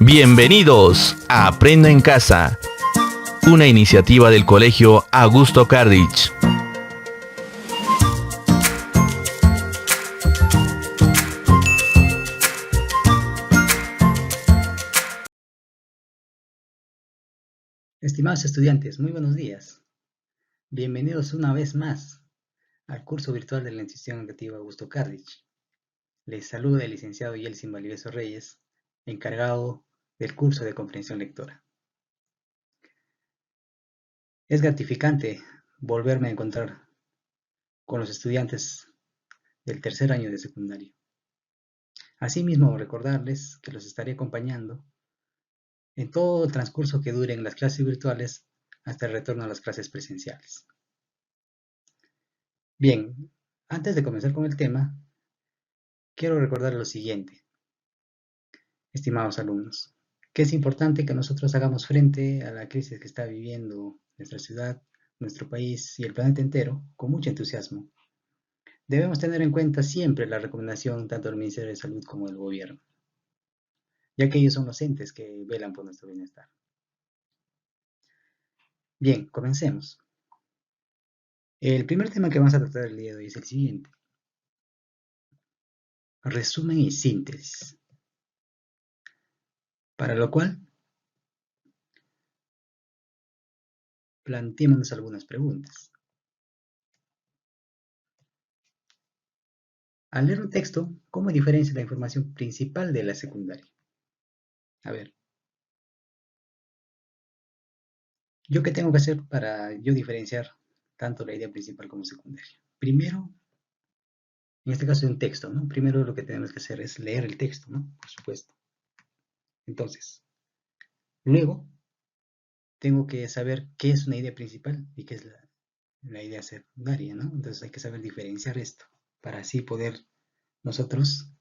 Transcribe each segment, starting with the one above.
Bienvenidos a Aprendo en Casa, una iniciativa del Colegio Augusto Cardich. Estimados estudiantes, muy buenos días. Bienvenidos una vez más al curso virtual de la Institución Educativa Augusto Cardich. Les saluda el licenciado Yeltsin Valdivieso Reyes, encargado del curso de comprensión lectora. Es gratificante volverme a encontrar con los estudiantes del tercer año de secundaria. Asimismo, recordarles que los estaré acompañando en todo el transcurso que duren las clases virtuales hasta el retorno a las clases presenciales. Bien, antes de comenzar con el tema, quiero recordar lo siguiente, estimados alumnos, que es importante que nosotros hagamos frente a la crisis que está viviendo nuestra ciudad, nuestro país y el planeta entero con mucho entusiasmo. Debemos tener en cuenta siempre la recomendación tanto del Ministerio de Salud como del gobierno, ya que ellos son los entes que velan por nuestro bienestar. Bien, comencemos. El primer tema que vamos a tratar el día de hoy es el siguiente. Resumen y síntesis. Para lo cual, planteémonos algunas preguntas. Al leer un texto, ¿cómo diferencia la información principal de la secundaria? A ver, ¿yo qué tengo que hacer para yo diferenciar tanto la idea principal como secundaria? Primero, en este caso de un texto, ¿no? Primero lo que tenemos que hacer es leer el texto, ¿no? Por supuesto. Entonces, luego tengo que saber qué es una idea principal y qué es la idea secundaria, ¿no? Entonces hay que saber diferenciar esto para así poder nosotros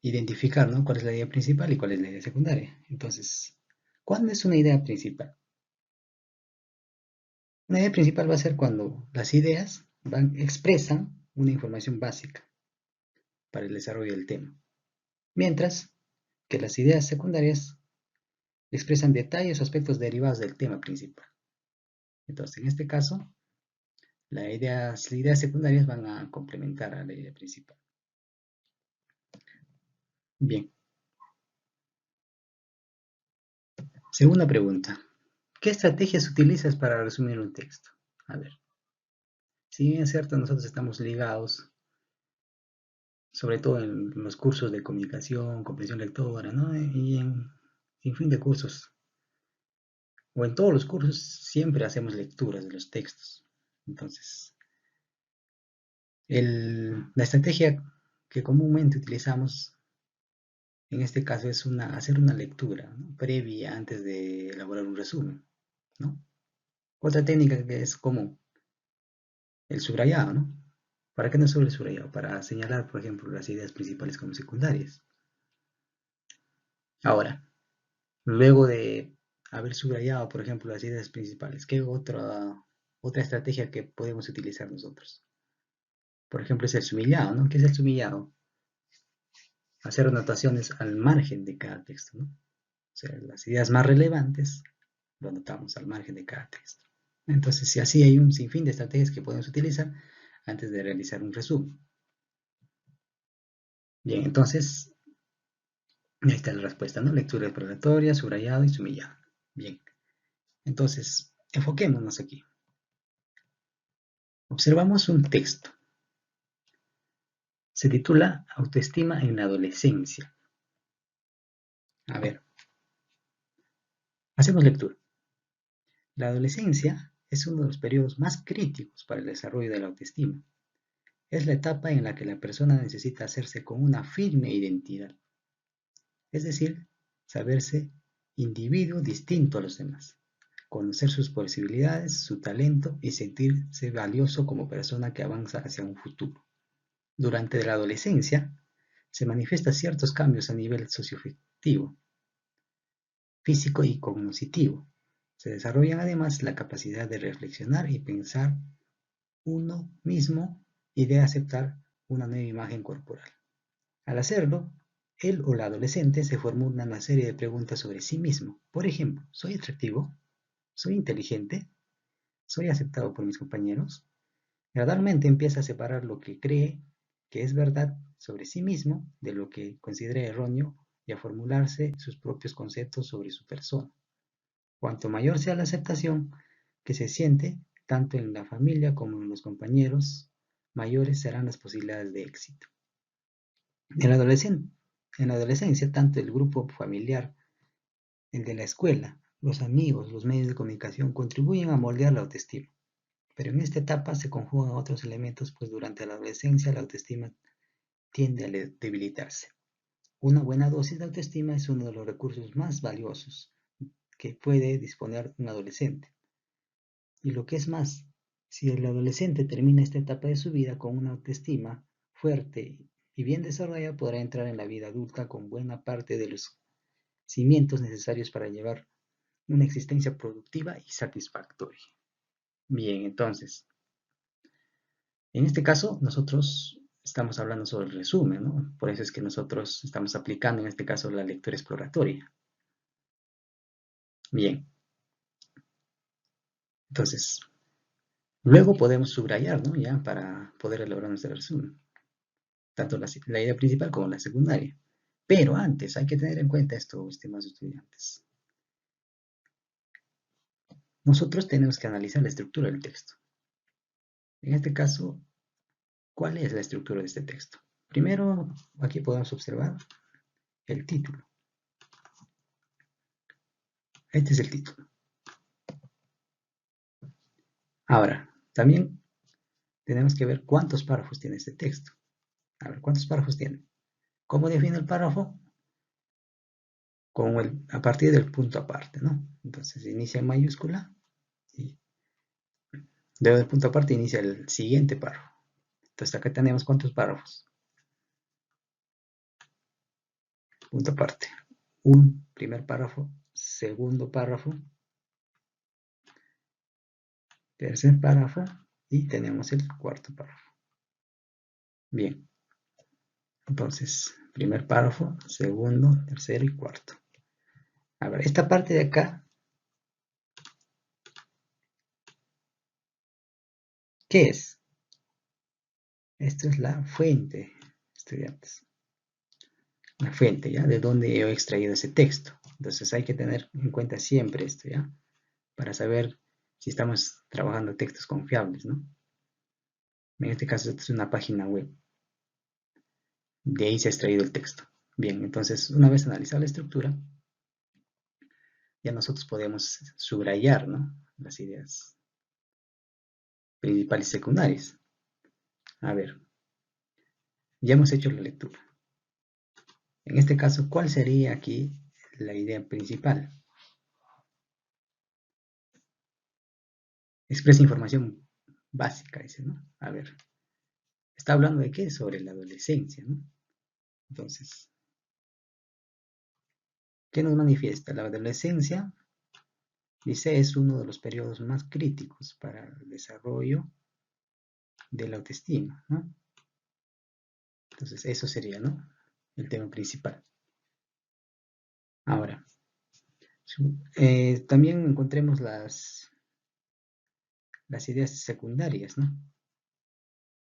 identificar, ¿no? Cuál es la idea principal y cuál es la idea secundaria. Entonces, ¿cuándo es una idea principal? Una idea principal va a ser cuando las ideas expresan una información básica para el desarrollo del tema, mientras que las ideas secundarias expresan detalles o aspectos derivados del tema principal. Entonces, en este caso, las ideas secundarias van a complementar a la idea principal. Bien. Segunda pregunta. ¿Qué estrategias utilizas para resumir un texto? A ver. Si bien es cierto, nosotros estamos ligados, sobre todo en los cursos de comunicación, comprensión lectora, ¿no? Y en fin de cursos, o en todos los cursos, siempre hacemos lecturas de los textos. Entonces, la estrategia que comúnmente utilizamos en este caso es hacer una lectura, ¿no? Previa antes de elaborar un resumen, ¿no? Otra técnica que es común, el subrayado, ¿no? ¿Para qué nos sirve el subrayado? Para señalar, por ejemplo, las ideas principales como secundarias. Ahora, luego de haber subrayado, por ejemplo, las ideas principales, ¿qué otra estrategia que podemos utilizar nosotros? Por ejemplo, es el sumillado, ¿no? ¿Qué es el sumillado? Hacer anotaciones al margen de cada texto, ¿no? O sea, las ideas más relevantes lo anotamos al margen de cada texto. Entonces, si así hay un sinfín de estrategias que podemos utilizar antes de realizar un resumen. Bien, entonces, ahí está la respuesta, ¿no? Lectura exploratoria, subrayado y sumillado. Bien, entonces, enfoquémonos aquí. Observamos un texto. Se titula Autoestima en la adolescencia. A ver, hacemos lectura. La adolescencia es uno de los periodos más críticos para el desarrollo de la autoestima. Es la etapa en la que la persona necesita hacerse con una firme identidad, es decir, saberse individuo distinto a los demás, conocer sus posibilidades, su talento y sentirse valioso como persona que avanza hacia un futuro. Durante la adolescencia se manifiestan ciertos cambios a nivel socioafectivo, físico y cognitivo. Se desarrollan además la capacidad de reflexionar y pensar uno mismo y de aceptar una nueva imagen corporal. Al hacerlo, él o la adolescente se formula una serie de preguntas sobre sí mismo. Por ejemplo, ¿soy atractivo? ¿Soy inteligente? ¿Soy aceptado por mis compañeros? Gradualmente empieza a separar lo que cree que es verdad sobre sí mismo de lo que considera erróneo y a formularse sus propios conceptos sobre su persona. Cuanto mayor sea la aceptación que se siente, tanto en la familia como en los compañeros, mayores serán las posibilidades de éxito. En la adolescencia, tanto el grupo familiar, el de la escuela, los amigos, los medios de comunicación contribuyen a moldear la autoestima. Pero en esta etapa se conjugan otros elementos, pues durante la adolescencia la autoestima tiende a debilitarse. Una buena dosis de autoestima es uno de los recursos más valiosos que puede disponer un adolescente. Y lo que es más, si el adolescente termina esta etapa de su vida con una autoestima fuerte y bien desarrollada, podrá entrar en la vida adulta con buena parte de los cimientos necesarios para llevar una existencia productiva y satisfactoria. Bien, entonces, en este caso nosotros estamos hablando sobre el resumen, ¿no? Por eso es que nosotros estamos aplicando en este caso la lectura exploratoria. Bien, entonces, luego podemos subrayar, ¿no? Ya para poder elaborar nuestro resumen, tanto la idea principal como la secundaria. Pero antes hay que tener en cuenta esto, estimados estudiantes. Nosotros tenemos que analizar la estructura del texto. En este caso, ¿cuál es la estructura de este texto? Primero, aquí podemos observar el título. Este es el título. Ahora, también tenemos que ver cuántos párrafos tiene este texto. A ver, ¿cuántos párrafos tiene? ¿Cómo define el párrafo? A partir del punto aparte, ¿no? Entonces inicia en mayúscula y luego del punto aparte inicia el siguiente párrafo. Entonces acá tenemos cuántos párrafos. Punto aparte. Un primer párrafo, segundo párrafo, tercer párrafo y tenemos el cuarto párrafo. Bien. Entonces, primer párrafo, segundo, tercero y cuarto. A ver, esta parte de acá, ¿qué es? Esta es la fuente, estudiantes. La fuente, ¿ya? De dónde he extraído ese texto. Entonces hay que tener en cuenta siempre esto, ¿ya? Para saber si estamos trabajando textos confiables, ¿no? En este caso, esta es una página web. De ahí se ha extraído el texto. Bien, entonces, una vez analizada la estructura, ya nosotros podemos subrayar, ¿no? Las ideas principales y secundarias. A ver, ya hemos hecho la lectura. En este caso, ¿cuál sería aquí la idea principal? Expresa información básica, dice, ¿no? A ver, está hablando de qué? Sobre la adolescencia, ¿no? Entonces, ¿qué nos manifiesta? La adolescencia, dice, es uno de los periodos más críticos para el desarrollo de la autoestima, ¿no? Entonces, eso sería, ¿no? El tema principal. Ahora, también encontremos las ideas secundarias, ¿no?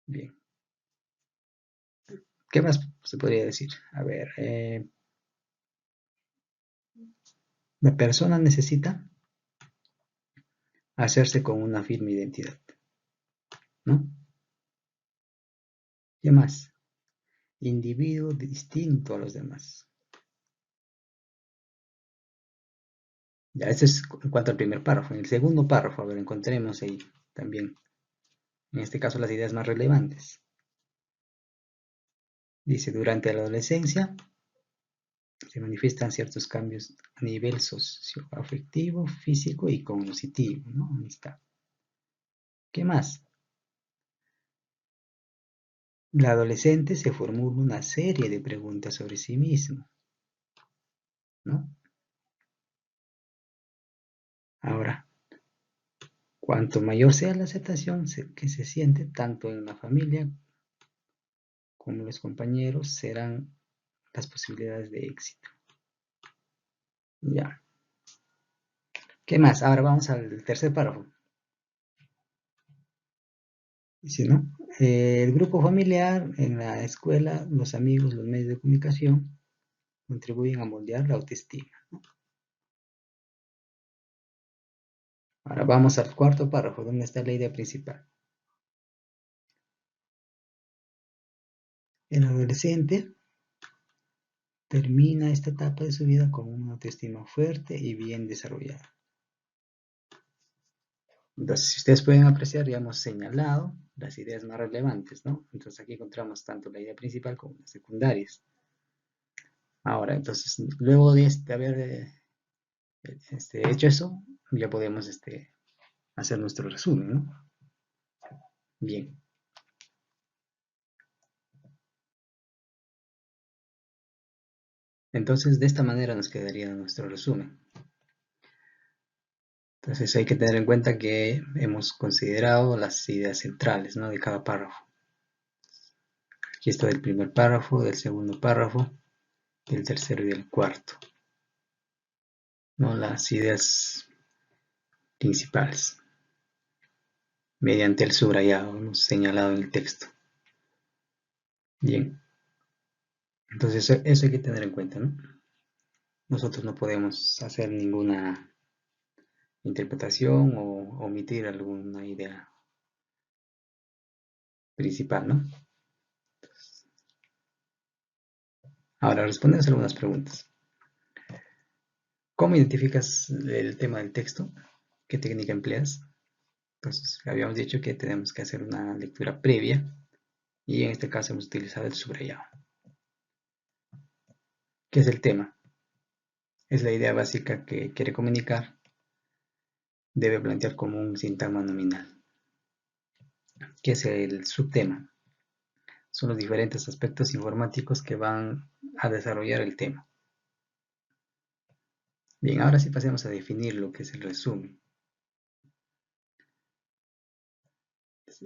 Bien. ¿Qué más se podría decir? A ver, la persona necesita hacerse con una firme identidad, ¿no? ¿Qué más? Individuo distinto a los demás. Ya, esto es en cuanto al primer párrafo. En el segundo párrafo, a ver, encontremos ahí también, en este caso, las ideas más relevantes. Dice, durante la adolescencia se manifiestan ciertos cambios a nivel socioafectivo, físico y cognitivo, ¿no? Ahí está. ¿Qué más? La adolescente se formula una serie de preguntas sobre sí mismo, ¿no? Ahora, cuanto mayor sea la aceptación que se siente tanto en la familia como los compañeros, serán las posibilidades de éxito. Ya. ¿Qué más? Ahora vamos al tercer párrafo. Dice, ¿no? El grupo familiar, en la escuela, los amigos, los medios de comunicación contribuyen a moldear la autoestima. Ahora vamos al cuarto párrafo, donde está la idea principal. El adolescente termina esta etapa de su vida con una autoestima fuerte y bien desarrollada. Entonces, si ustedes pueden apreciar, ya hemos señalado las ideas más relevantes, ¿no? Entonces aquí encontramos tanto la idea principal como las secundarias. Ahora, entonces, luego de haber hecho eso, ya podemos hacer nuestro resumen, ¿no? Bien. Entonces, de esta manera nos quedaría nuestro resumen. Entonces, hay que tener en cuenta que hemos considerado las ideas centrales, ¿no? De cada párrafo. Aquí está del primer párrafo, del segundo párrafo, del tercero y del cuarto, ¿no? Las ideas principales, mediante el subrayado, hemos señalado en el texto. Bien. Entonces, eso hay que tener en cuenta, ¿no? Nosotros no podemos hacer ninguna interpretación o omitir alguna idea principal, ¿no? Ahora respondemos algunas preguntas. ¿Cómo identificas el tema del texto? ¿Qué técnica empleas? Entonces, habíamos dicho que tenemos que hacer una lectura previa y en este caso hemos utilizado el subrayado. ¿Qué es el tema? Es la idea básica que quiere comunicar. Debe plantear como un sintagma nominal. ¿Qué es el subtema? Son los diferentes aspectos informáticos que van a desarrollar el tema. Bien, ahora sí pasemos a definir lo que es el resumen.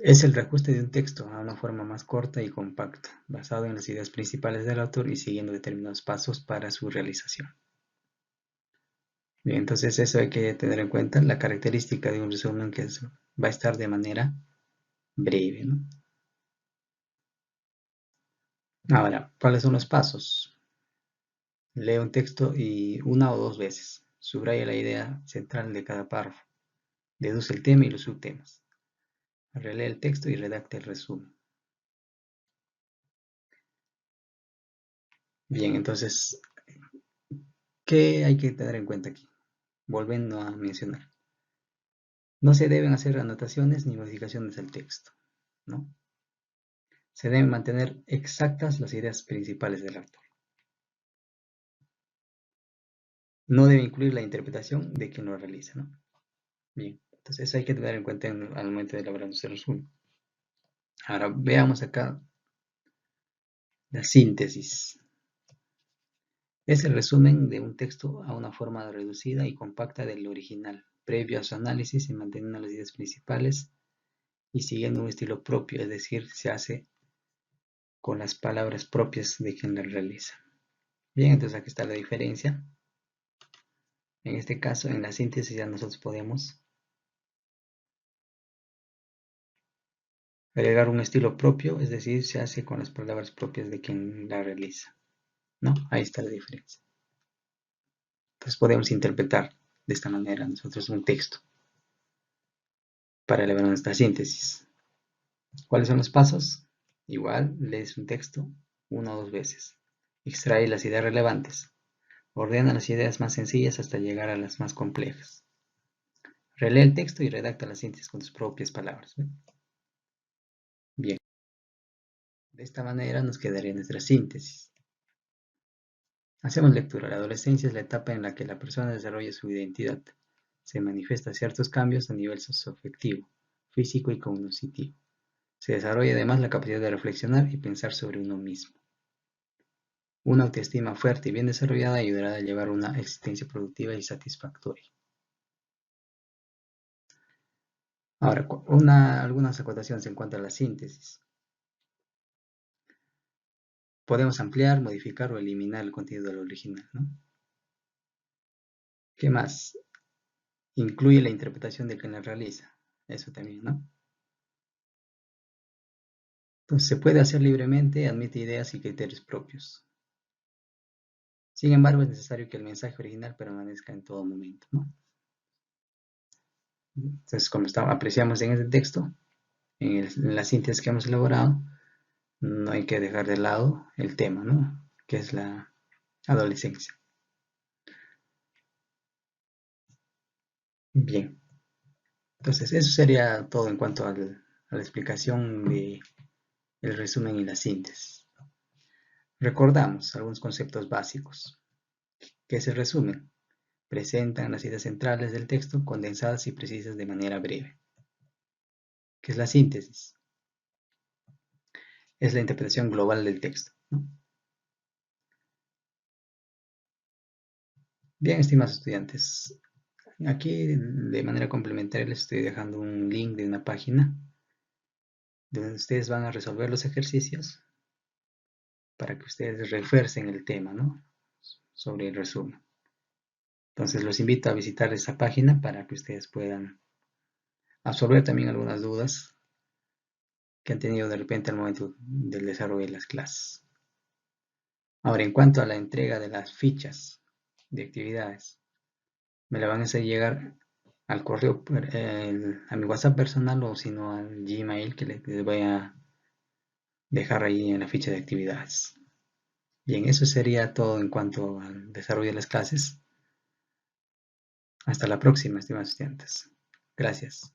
Es el reajuste de un texto a una forma más corta y compacta, basado en las ideas principales del autor y siguiendo determinados pasos para su realización. Bien, entonces eso hay que tener en cuenta, la característica de un resumen que va a estar de manera breve, ¿no? Ahora, ¿cuáles son los pasos? Lee un texto y una o dos veces. Subraya la idea central de cada párrafo. Deduce el tema y los subtemas. Relee el texto y redacta el resumen. Bien, entonces, ¿qué hay que tener en cuenta aquí? Volviendo a mencionar. No se deben hacer anotaciones ni modificaciones al texto, ¿no? Se deben mantener exactas las ideas principales del autor. No debe incluir la interpretación de quien lo realiza, ¿no? Bien, entonces eso hay que tener en cuenta al momento de elaborar nuestro resumen. Ahora veamos acá la síntesis. Es el resumen de un texto a una forma reducida y compacta del original, previo a su análisis y manteniendo las ideas principales y siguiendo un estilo propio, es decir, se hace con las palabras propias de quien la realiza. Bien, entonces aquí está la diferencia. En este caso, en la síntesis ya nosotros podemos agregar un estilo propio, es decir, se hace con las palabras propias de quien la realiza, ¿no? Ahí está la diferencia. Entonces podemos interpretar de esta manera nosotros un texto para elaborar nuestra síntesis. ¿Cuáles son los pasos? Igual, lees un texto una o dos veces. Extrae las ideas relevantes. Ordena las ideas más sencillas hasta llegar a las más complejas. Relee el texto y redacta la síntesis con tus propias palabras. ¿Ve? Bien, de esta manera nos quedaría nuestra síntesis. Hacemos lectura. La adolescencia es la etapa en la que la persona desarrolla su identidad. Se manifiestan ciertos cambios a nivel socioafectivo, físico y cognitivo. Se desarrolla además la capacidad de reflexionar y pensar sobre uno mismo. Una autoestima fuerte y bien desarrollada ayudará a llevar una existencia productiva y satisfactoria. Ahora, algunas acotaciones en cuanto a la síntesis. podemos ampliar, modificar o eliminar el contenido del original, ¿no? ¿Qué más? Incluye la interpretación de quien la realiza. Eso también, ¿no? Entonces se puede hacer libremente, admite ideas y criterios propios. Sin embargo, es necesario que el mensaje original permanezca en todo momento, ¿no? Entonces, como apreciamos en este texto, en la síntesis que hemos elaborado, no hay que dejar de lado el tema, ¿no? Que es la adolescencia. Bien, entonces eso sería todo en cuanto a la explicación del resumen y la síntesis. Recordamos algunos conceptos básicos. ¿Qué es el resumen? Presentan las ideas centrales del texto condensadas y precisas de manera breve. ¿Qué es la síntesis? Es la interpretación global del texto, ¿no? Bien, estimados estudiantes, aquí de manera complementaria les estoy dejando un link de una página donde ustedes van a resolver los ejercicios para que ustedes refuercen el tema, ¿no? Sobre el resumen. Entonces los invito a visitar esa página para que ustedes puedan absorber también algunas dudas que han tenido de repente al momento del desarrollo de las clases. Ahora, en cuanto a la entrega de las fichas de actividades, me la van a hacer llegar al correo, a mi WhatsApp personal o si no al Gmail que les voy a dejar ahí en la ficha de actividades. Bien, eso sería todo en cuanto al desarrollo de las clases. Hasta la próxima, estimados estudiantes. Gracias.